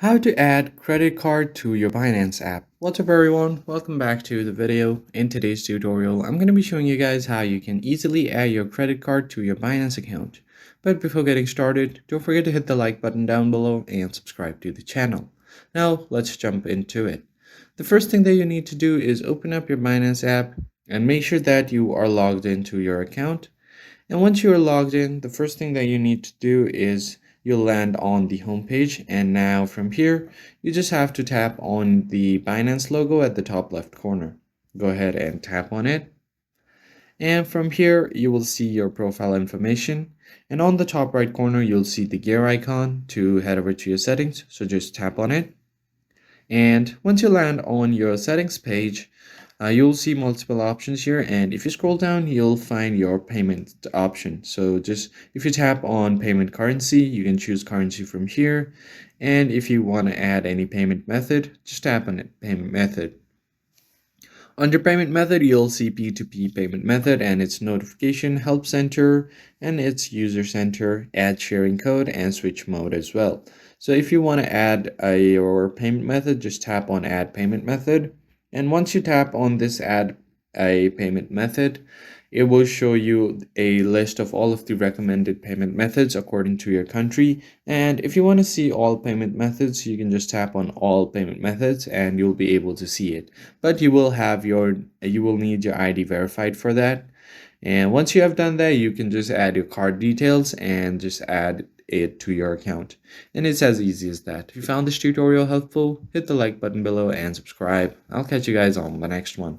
How to add credit card to your Binance app. What's up everyone, welcome back to the video. In today's tutorial, I'm going to be showing you guys how you can easily add your credit card to your Binance account. But before getting started, don't forget to hit the like button down below and subscribe to the channel. Now let's jump into it. The first thing that you need to do is open up your Binance app and make sure that you are logged into your account. And once you are logged in, the first thing that you need to do is you'll land on the home page. And now from here, you just have to tap on the Binance logo at the top left corner. Go ahead and tap on it. And from here, you will see your profile information. And on the top right corner, you'll see the gear icon to head over to your settings. So just tap on it. And once you land on your settings page, you'll see multiple options here, and if you scroll down you'll find your payment option. So just if you tap on payment currency, you can choose currency from here, and if you want to add any payment method, just tap on it, payment method. Under payment method, you'll see P2P payment method and its notification, help center, and its user center, add sharing code, and switch mode as well. So if you want to add your payment method, just tap on add payment method. And once you tap on this add a payment method, it will show you a list of all of the recommended payment methods according to your country. And if you want to see all payment methods, you can just tap on all payment methods and you'll be able to see it. But you will need your ID verified for that. And once you have done that, you can just add your card details and just add it to your account. And it's as easy as that. If you found this tutorial helpful, hit the like button below and subscribe. I'll catch you guys on the next one.